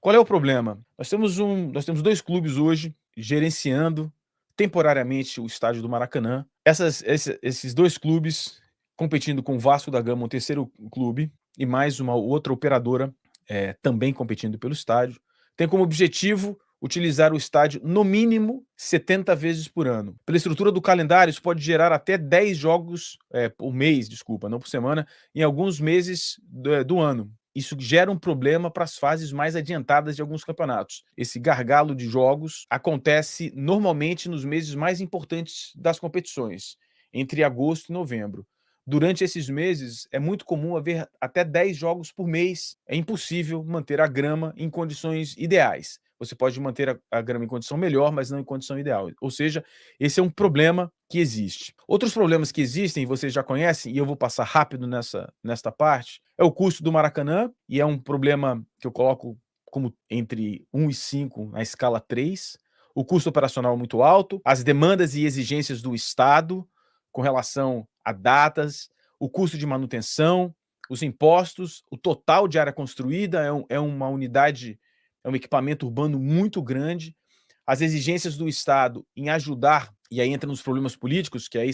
Qual é o problema? Nós temos 2 clubes hoje gerenciando temporariamente o estádio do Maracanã. Esses 2 clubes competindo com o Vasco da Gama, um terceiro clube, e mais uma outra operadora, também competindo pelo estádio, tem como objetivo utilizar o estádio no mínimo 70 vezes por ano. Pela estrutura do calendário, isso pode gerar até 10 jogos, por mês, desculpa, não por semana, em alguns meses do ano. Isso gera um problema para as fases mais adiantadas de alguns campeonatos. Esse gargalo de jogos acontece normalmente nos meses mais importantes das competições, entre agosto e novembro. Durante esses meses, é muito comum haver até 10 jogos por mês. É impossível manter a grama em condições ideais. Você pode manter a grama em condição melhor, mas não em condição ideal. Ou seja, esse é um problema que existe. Outros problemas que existem, vocês já conhecem, e eu vou passar rápido nesta parte, é o custo do Maracanã, e é um problema que eu coloco como entre 1 e 5 na escala 3. O custo operacional é muito alto, as demandas e exigências do Estado com relação a datas, o custo de manutenção, os impostos, o total de área construída é uma unidade, é um equipamento urbano muito grande, as exigências do Estado em ajudar, e aí entra nos problemas políticos, que aí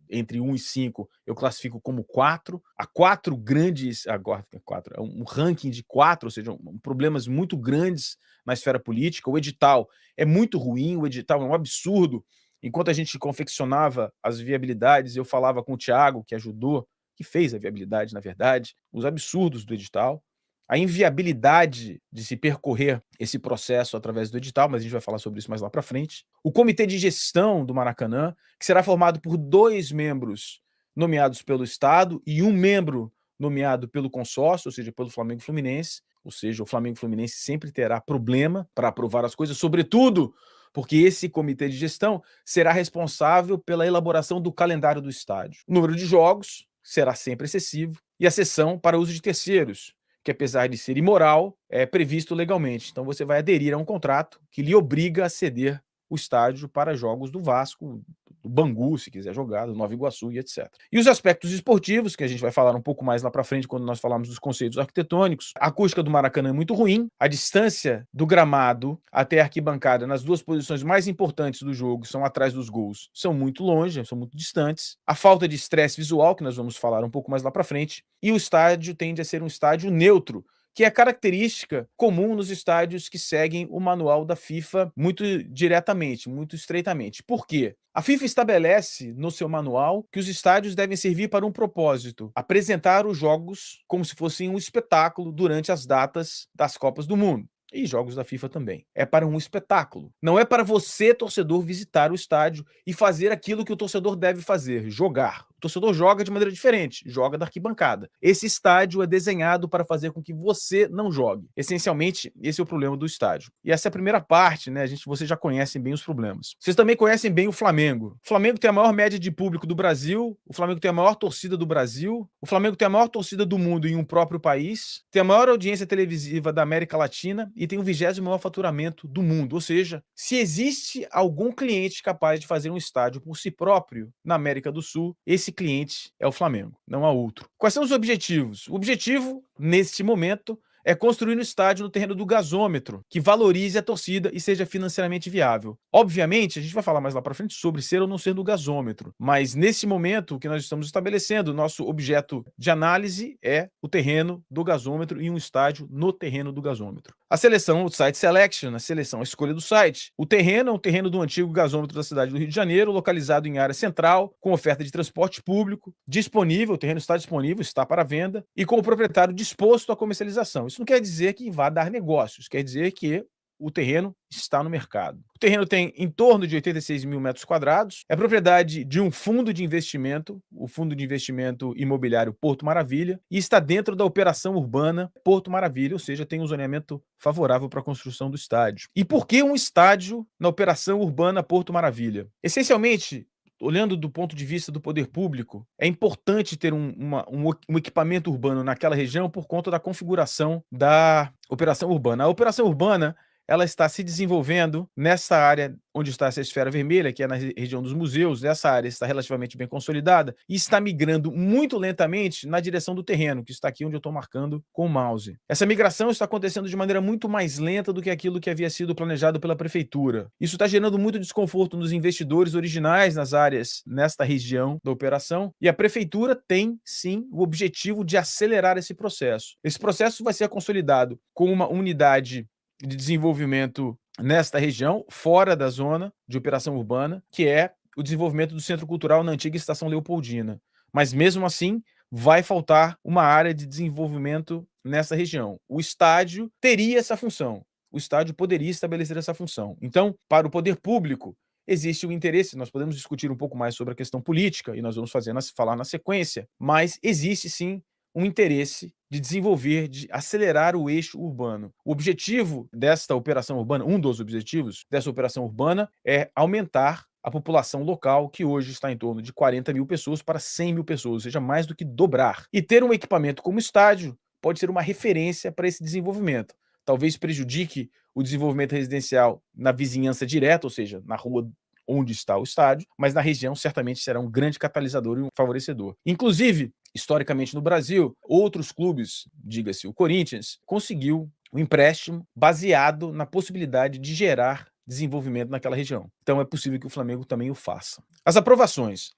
entre 1 e 5 eu classifico como 4, há 4 grandes, agora 4, é um ranking de 4, ou seja, problemas muito grandes na esfera política. O edital é muito ruim, o edital é um absurdo. Enquanto a gente confeccionava as viabilidades, eu falava com o Thiago, que ajudou, que fez a viabilidade, na verdade, os absurdos do edital, a inviabilidade de se percorrer esse processo através do edital, mas a gente vai falar sobre isso mais lá para frente. O comitê de gestão do Maracanã, que será formado por 2 membros nomeados pelo Estado e 1 membro nomeado pelo consórcio, ou seja, pelo Flamengo e Fluminense. Ou seja, o Flamengo e Fluminense sempre terá problema para aprovar as coisas, sobretudo porque esse comitê de gestão será responsável pela elaboração do calendário do estádio. O número de jogos será sempre excessivo e a cessão para uso de terceiros, que apesar de ser imoral, é previsto legalmente. Então você vai aderir a um contrato que lhe obriga a ceder o estádio para jogos do Vasco, do Bangu, se quiser jogar, do Nova Iguaçu e etc. E os aspectos esportivos, que a gente vai falar um pouco mais lá para frente quando nós falarmos dos conceitos arquitetônicos. A acústica do Maracanã é muito ruim, a distância do gramado até a arquibancada nas 2 posições mais importantes do jogo, são atrás dos gols, são muito longe, são muito distantes. A falta de estresse visual, que nós vamos falar um pouco mais lá para frente, e o estádio tende a ser um estádio neutro, que é característica comum nos estádios que seguem o manual da FIFA muito diretamente, muito estreitamente. Por quê? A FIFA estabelece no seu manual que os estádios devem servir para um propósito: apresentar os jogos como se fossem um espetáculo durante as datas das Copas do Mundo. E jogos da FIFA também. É para um espetáculo. Não é para você, torcedor, visitar o estádio e fazer aquilo que o torcedor deve fazer: jogar. O torcedor joga de maneira diferente, joga da arquibancada. Esse estádio é desenhado para fazer com que você não jogue. Essencialmente, esse é o problema do estádio. E essa é a primeira parte, né? Vocês já conhecem bem os problemas. Vocês também conhecem bem o Flamengo. O Flamengo tem a maior média de público do Brasil, o Flamengo tem a maior torcida do Brasil, o Flamengo tem a maior torcida do mundo em um próprio país, tem a maior audiência televisiva da América Latina e tem o 20º maior faturamento do mundo. Ou seja, se existe algum cliente capaz de fazer um estádio por si próprio na América do Sul, esse cliente é o Flamengo, não há outro. Quais são os objetivos? O objetivo, neste momento, é construir um estádio no terreno do gasômetro, que valorize a torcida e seja financeiramente viável. Obviamente, a gente vai falar mais lá para frente sobre ser ou não ser no gasômetro, mas nesse momento, o que nós estamos estabelecendo, nosso objeto de análise é o terreno do gasômetro e um estádio no terreno do gasômetro. A seleção, o site selection, a seleção, a escolha do site. O terreno é um terreno do antigo gasômetro da cidade do Rio de Janeiro, localizado em área central, com oferta de transporte público, disponível, o terreno está disponível, está para venda, e com o proprietário disposto à comercialização. Isso não quer dizer que vá dar negócios, quer dizer que o terreno está no mercado. O terreno tem em torno de 86 mil metros quadrados, é propriedade de um fundo de investimento, o Fundo de Investimento Imobiliário Porto Maravilha, e está dentro da operação urbana Porto Maravilha, ou seja, tem um zoneamento favorável para a construção do estádio. E por que um estádio na operação urbana Porto Maravilha? Essencialmente, olhando do ponto de vista do poder público, é importante ter um equipamento urbano naquela região por conta da configuração da operação urbana. A operação urbana ela está se desenvolvendo nessa área onde está essa esfera vermelha, que é na região dos museus. Essa área está relativamente bem consolidada e está migrando muito lentamente na direção do terreno, que está aqui onde eu estou marcando com o mouse. Essa migração está acontecendo de maneira muito mais lenta do que aquilo que havia sido planejado pela prefeitura. Isso está gerando muito desconforto nos investidores originais nas áreas nesta região da operação, e a prefeitura tem, sim, o objetivo de acelerar esse processo. Esse processo vai ser consolidado com uma unidade de desenvolvimento nesta região, fora da zona de operação urbana, que é o desenvolvimento do Centro Cultural na antiga Estação Leopoldina. Mas mesmo assim, vai faltar uma área de desenvolvimento nessa região. O estádio teria essa função. O estádio poderia estabelecer essa função. Então, para o poder público, existe o interesse. Nós podemos discutir um pouco mais sobre a questão política, e nós vamos falar na sequência, mas existe sim um interesse de desenvolver, de acelerar o eixo urbano. O objetivo desta operação urbana, um dos objetivos dessa operação urbana, é aumentar a população local, que hoje está em torno de 40 mil pessoas para 100 mil pessoas, ou seja, mais do que dobrar. E ter um equipamento como estádio pode ser uma referência para esse desenvolvimento. Talvez prejudique o desenvolvimento residencial na vizinhança direta, ou seja, na rua onde está o estádio, mas na região certamente será um grande catalisador e um favorecedor. Inclusive, historicamente no Brasil, outros clubes, diga-se o Corinthians, conseguiu um empréstimo baseado na possibilidade de gerar desenvolvimento naquela região. Então é possível que o Flamengo também o faça. As aprovações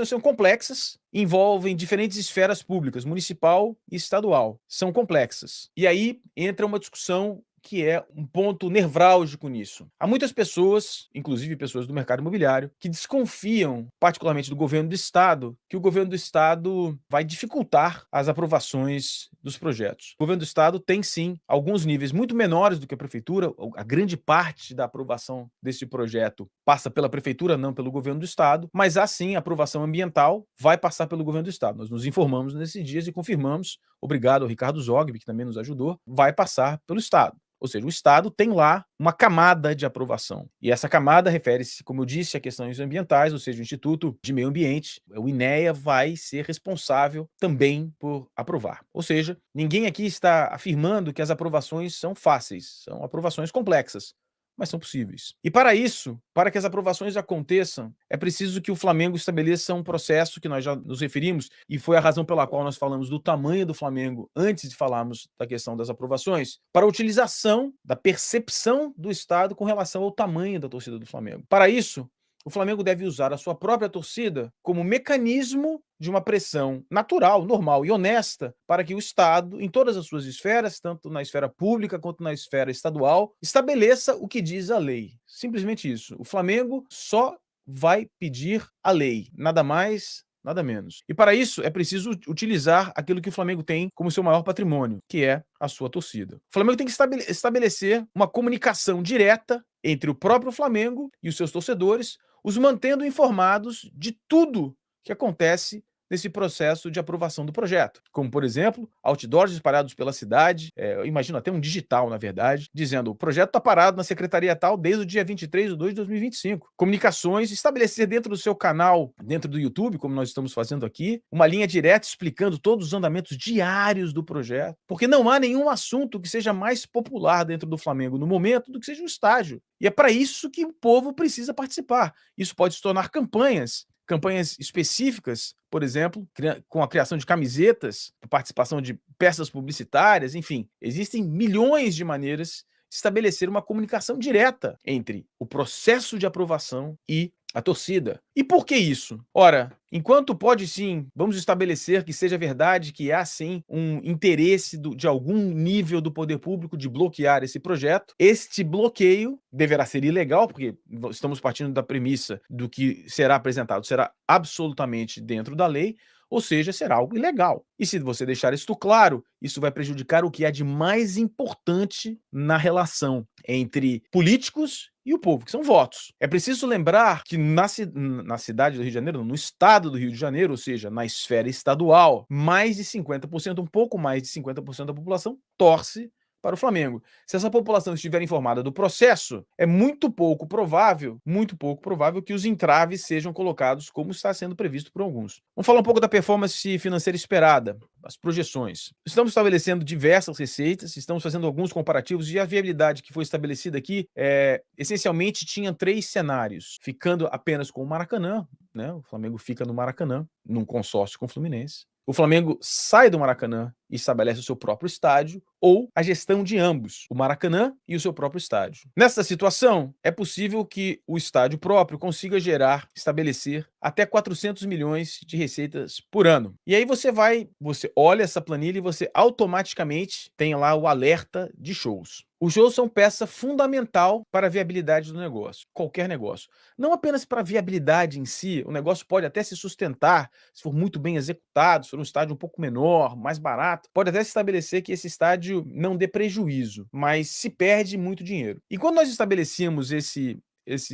são complexas, envolvem diferentes esferas públicas, municipal e estadual. São complexas. E aí entra uma discussão que é um ponto nevrálgico nisso. Há muitas pessoas, inclusive pessoas do mercado imobiliário, que desconfiam, particularmente do governo do estado, que o governo do estado vai dificultar as aprovações dos projetos. O governo do estado tem sim alguns níveis muito menores do que a prefeitura. A grande parte da aprovação desse projeto passa pela prefeitura, não pelo governo do estado, mas há sim a aprovação ambiental, vai passar pelo governo do estado. Nós nos informamos nesses dias e confirmamos, obrigado ao Ricardo Zogby, que também nos ajudou, vai passar pelo estado. Ou seja, o Estado tem lá uma camada de aprovação. E essa camada refere-se, como eu disse, a questões ambientais, ou seja, o Instituto de Meio Ambiente, o INEA, vai ser responsável também por aprovar. Ou seja, ninguém aqui está afirmando que as aprovações são fáceis, são aprovações complexas, mas são possíveis. E para isso, para que as aprovações aconteçam, é preciso que o Flamengo estabeleça um processo que nós já nos referimos, e foi a razão pela qual nós falamos do tamanho do Flamengo antes de falarmos da questão das aprovações, para a utilização da percepção do Estado com relação ao tamanho da torcida do Flamengo. Para isso, o Flamengo deve usar a sua própria torcida como mecanismo de uma pressão natural, normal e honesta para que o Estado, em todas as suas esferas, tanto na esfera pública quanto na esfera estadual, estabeleça o que diz a lei. Simplesmente isso. O Flamengo só vai pedir a lei, nada mais, nada menos. E para isso é preciso utilizar aquilo que o Flamengo tem como seu maior patrimônio, que é a sua torcida. O Flamengo tem que estabelecer uma comunicação direta entre o próprio Flamengo e os seus torcedores, os mantendo informados de tudo que acontece nesse processo de aprovação do projeto. Como, por exemplo, outdoors espalhados pela cidade, eu imagino até um digital, na verdade, dizendo: o projeto está parado na secretaria tal desde o dia 23 de 2 de 2025. Comunicações, estabelecer dentro do seu canal, dentro do YouTube, como nós estamos fazendo aqui, uma linha direta explicando todos os andamentos diários do projeto, porque não há nenhum assunto que seja mais popular dentro do Flamengo no momento do que seja o estádio. E é para isso que o povo precisa participar. Isso pode se tornar campanhas específicas, por exemplo, com a criação de camisetas, a participação de peças publicitárias, enfim, existem milhões de maneiras de estabelecer uma comunicação direta entre o processo de aprovação e a torcida. E por que isso? Ora, enquanto pode sim, vamos estabelecer que seja verdade que há sim um interesse de algum nível do poder público de bloquear esse projeto, este bloqueio deverá ser ilegal, porque estamos partindo da premissa do que será apresentado será absolutamente dentro da lei, ou seja, será algo ilegal. E se você deixar isto claro, isso vai prejudicar o que há de mais importante na relação entre políticos e o povo, que são votos. É preciso lembrar que na cidade do Rio de Janeiro, no estado do Rio de Janeiro, ou seja, na esfera estadual, mais de 50%, um pouco mais de 50% da população torce para o Flamengo. Se essa população estiver informada do processo, é muito pouco provável que os entraves sejam colocados como está sendo previsto por alguns. Vamos falar um pouco da performance financeira esperada, as projeções. Estamos estabelecendo diversas receitas, estamos fazendo alguns comparativos e a viabilidade que foi estabelecida aqui, essencialmente tinha 3 cenários, ficando apenas com o Maracanã, né? O Flamengo fica no Maracanã, num consórcio com o Fluminense. O Flamengo sai do Maracanã e estabelece o seu próprio estádio, ou a gestão de ambos, o Maracanã e o seu próprio estádio. Nessa situação, é possível que o estádio próprio consiga estabelecer até 400 milhões de receitas por ano. E aí você olha essa planilha e você automaticamente tem lá o alerta de shows. Os shows são peça fundamental para a viabilidade do negócio, qualquer negócio. Não apenas para a viabilidade em si, o negócio pode até se sustentar se for muito bem executado, se for um estádio um pouco menor, mais barato, pode até se estabelecer que esse estádio não dê prejuízo, mas se perde muito dinheiro. E quando nós estabelecíamos esses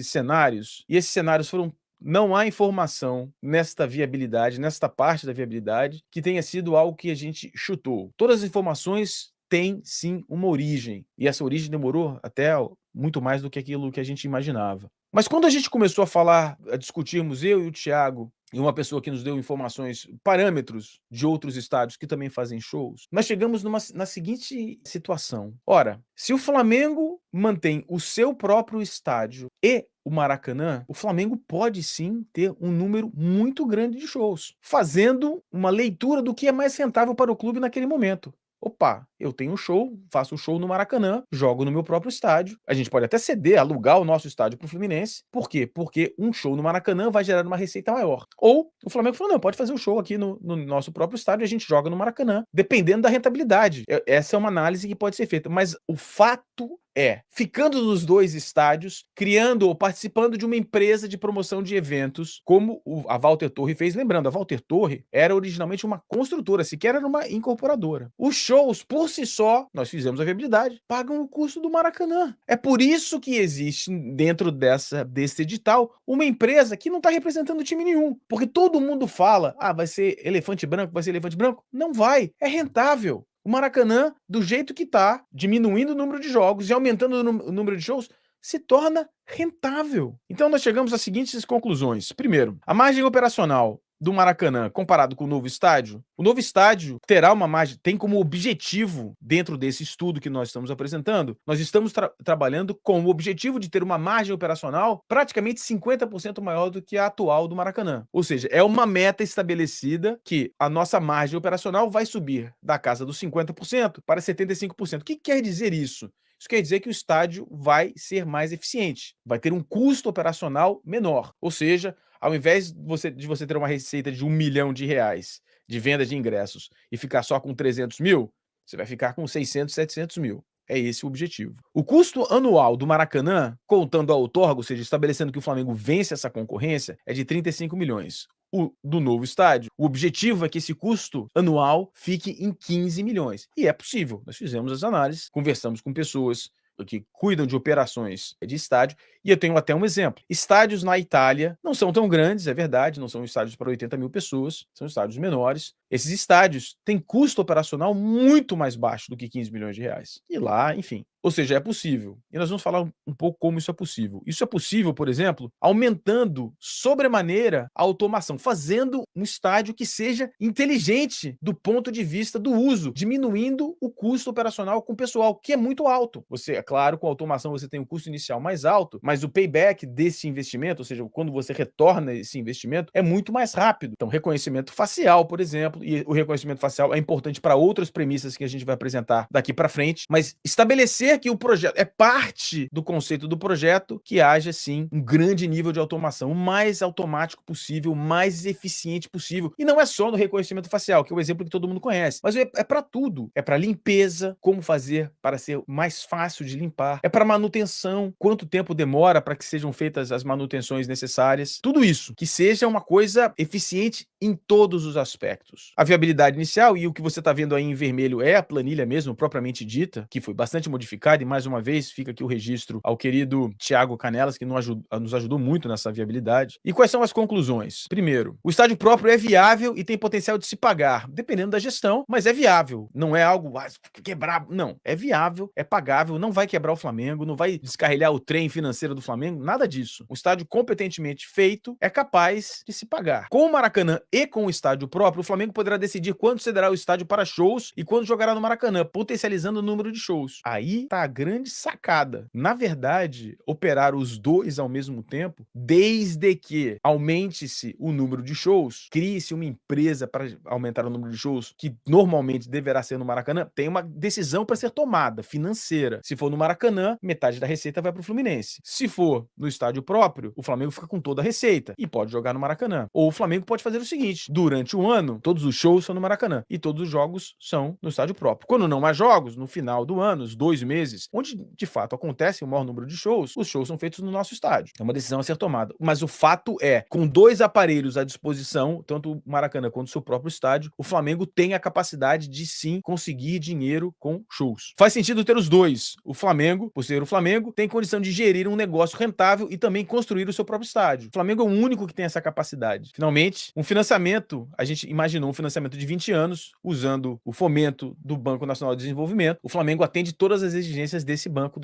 cenários, e esses cenários foram não há informação nesta viabilidade, nesta parte da viabilidade, que tenha sido algo que a gente chutou. Todas as informações têm sim uma origem, e essa origem demorou até muito mais do que aquilo que a gente imaginava. Mas quando a gente começou a discutirmos, eu e o Thiago, e uma pessoa que nos deu informações, parâmetros de outros estádios que também fazem shows, nós chegamos na seguinte situação. Ora, se o Flamengo mantém o seu próprio estádio e o Maracanã, o Flamengo pode sim ter um número muito grande de shows, fazendo uma leitura do que é mais rentável para o clube naquele momento. Opa, eu tenho um show, faço um show no Maracanã, jogo no meu próprio estádio. A gente pode até ceder, alugar o nosso estádio para o Fluminense. Por quê? Porque um show no Maracanã vai gerar uma receita maior. Ou o Flamengo falou, não, pode fazer um show aqui no nosso próprio estádio e a gente joga no Maracanã, dependendo da rentabilidade. Essa é uma análise que pode ser feita, mas o fato ficando nos 2 estádios, criando ou participando de uma empresa de promoção de eventos, como a Walter Torre fez. Lembrando, a Walter Torre era originalmente uma construtora, sequer era uma incorporadora. Os shows, por si só, nós fizemos a viabilidade, pagam o custo do Maracanã. É por isso que existe, dentro desse edital, uma empresa que não está representando time nenhum. Porque todo mundo fala, vai ser elefante branco, vai ser elefante branco. Não vai, é rentável. O Maracanã, do jeito que está, diminuindo o número de jogos e aumentando o número de shows, se torna rentável. Então nós chegamos às seguintes conclusões. Primeiro, a margem operacional do Maracanã comparado com o novo estádio terá uma margem, tem como objetivo, dentro desse estudo que nós estamos apresentando, nós estamos trabalhando com o objetivo de ter uma margem operacional praticamente 50% maior do que a atual do Maracanã. Ou seja, é uma meta estabelecida que a nossa margem operacional vai subir da casa dos 50% para 75%. O que quer dizer isso? Isso quer dizer que o estádio vai ser mais eficiente, vai ter um custo operacional menor. Ou seja, ao invés de você ter uma receita de R$1 milhão de venda de ingressos e ficar só com 300 mil, você vai ficar com 600, 700 mil. É esse o objetivo. O custo anual do Maracanã, contando a outorga, ou seja, estabelecendo que o Flamengo vence essa concorrência, é de 35 milhões. Do novo estádio, o objetivo é que esse custo anual fique em 15 milhões. E é possível. Nós fizemos as análises, conversamos com pessoas que cuidam de operações de estádio, e eu tenho até um exemplo. Estádios na Itália não são tão grandes, é verdade, não são estádios para 80 mil pessoas, são estádios menores. Esses estádios têm custo operacional muito mais baixo do que 15 milhões de reais. E lá, enfim, ou seja, é possível. E nós vamos falar um pouco como isso é possível. Isso é possível, por exemplo, aumentando sobremaneira a automação, fazendo um estádio que seja inteligente do ponto de vista do uso, diminuindo o custo operacional com o pessoal, que é muito alto. Você, é claro, com a automação você tem um custo inicial mais alto, mas o payback desse investimento, ou seja, quando você retorna esse investimento, é muito mais rápido. Então, reconhecimento facial, por exemplo, e o reconhecimento facial é importante para outras premissas que a gente vai apresentar daqui para frente, mas estabelecer que o projeto é parte do conceito do projeto, que haja sim um grande nível de automação, o mais automático possível, o mais eficiente possível. E não é só no reconhecimento facial, que é o exemplo que todo mundo conhece, mas é para tudo. É para limpeza, como fazer para ser mais fácil de limpar, é para manutenção, quanto tempo demora para que sejam feitas as manutenções necessárias. Tudo isso, que seja uma coisa eficiente em todos os aspectos. A viabilidade inicial, e o que você está vendo aí em vermelho é a planilha mesmo, propriamente dita, que foi bastante modificada, e mais uma vez fica aqui o registro ao querido Thiago Canelas, que nos ajudou muito nessa viabilidade. E quais são as conclusões? Primeiro, o estádio próprio é viável e tem potencial de se pagar, dependendo da gestão, mas é viável. Não é algo quebrar, não. É viável, é pagável, não vai quebrar o Flamengo, não vai descarrilhar o trem financeiro do Flamengo, nada disso. O estádio competentemente feito é capaz de se pagar. Com o Maracanã e com o estádio próprio, o Flamengo poderá decidir quando cederá o estádio para shows e quando jogará no Maracanã, potencializando o número de shows. Aí tá a grande sacada. Na verdade, operar os dois ao mesmo tempo, desde que aumente-se o número de shows, crie-se uma empresa para aumentar o número de shows, que normalmente deverá ser no Maracanã, tem uma decisão para ser tomada, financeira. Se for no Maracanã, metade da receita vai para o Fluminense. Se for no estádio próprio, o Flamengo fica com toda a receita e pode jogar no Maracanã. Ou o Flamengo pode fazer o seguinte: durante o ano, todos os shows são no Maracanã e todos os jogos são no estádio próprio. Quando não há jogos, no final do ano, os 2 meses, onde de fato acontece o maior número de shows, os shows são feitos no nosso estádio. É uma decisão a ser tomada. Mas o fato é, com 2 aparelhos à disposição, tanto o Maracanã quanto o seu próprio estádio, o Flamengo tem a capacidade de sim conseguir dinheiro com shows. Faz sentido ter os dois. O Flamengo, por ser o Flamengo, tem condição de gerir um negócio rentável e também construir o seu próprio estádio. O Flamengo é o único que tem essa capacidade. Finalmente, um financiamento, a gente imaginou um financiamento de 20 anos, usando o fomento do Banco Nacional de Desenvolvimento. O Flamengo atende todas as exigências desse banco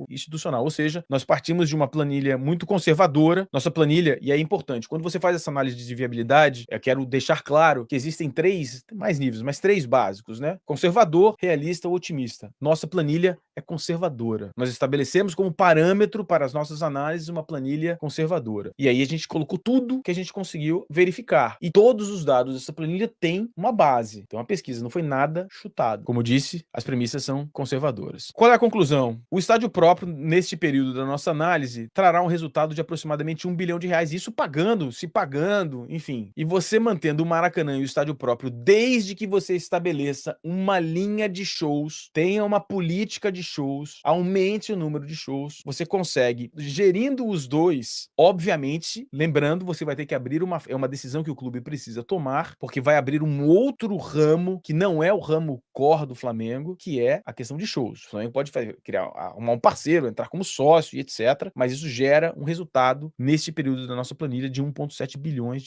institucional, ou seja, nós partimos de uma planilha muito conservadora. Nossa planilha, e é importante, quando você faz essa análise de viabilidade, eu quero deixar claro que existem 3, tem mais níveis, mas 3 básicos, né? Conservador, realista ou otimista. Nossa planilha é conservadora. Nós estabelecemos como parâmetro para as nossas análises uma planilha conservadora. E aí a gente colocou tudo que a gente conseguiu verificar. E todos os dados dessa planilha têm uma base. Então a pesquisa não foi nada chutado. Como disse, as premissas são conservadoras. Qual é a conclusão? O estádio próprio, neste período da nossa análise, trará um resultado de aproximadamente R$1 bilhão. Isso pagando, se pagando, enfim. E você mantendo o Maracanã e o estádio próprio, desde que você estabeleça uma linha de shows, tenha uma política de shows, aumente o número de shows, você consegue, gerindo os dois, obviamente, lembrando, você vai ter que abrir é uma decisão que o clube precisa tomar, porque vai abrir um outro ramo, que não é o ramo core do Flamengo, que é a questão de shows. O Flamengo pode arrumar um parceiro, entrar como sócio e etc, mas isso gera um resultado neste período da nossa planilha de R$1,7 bilhões.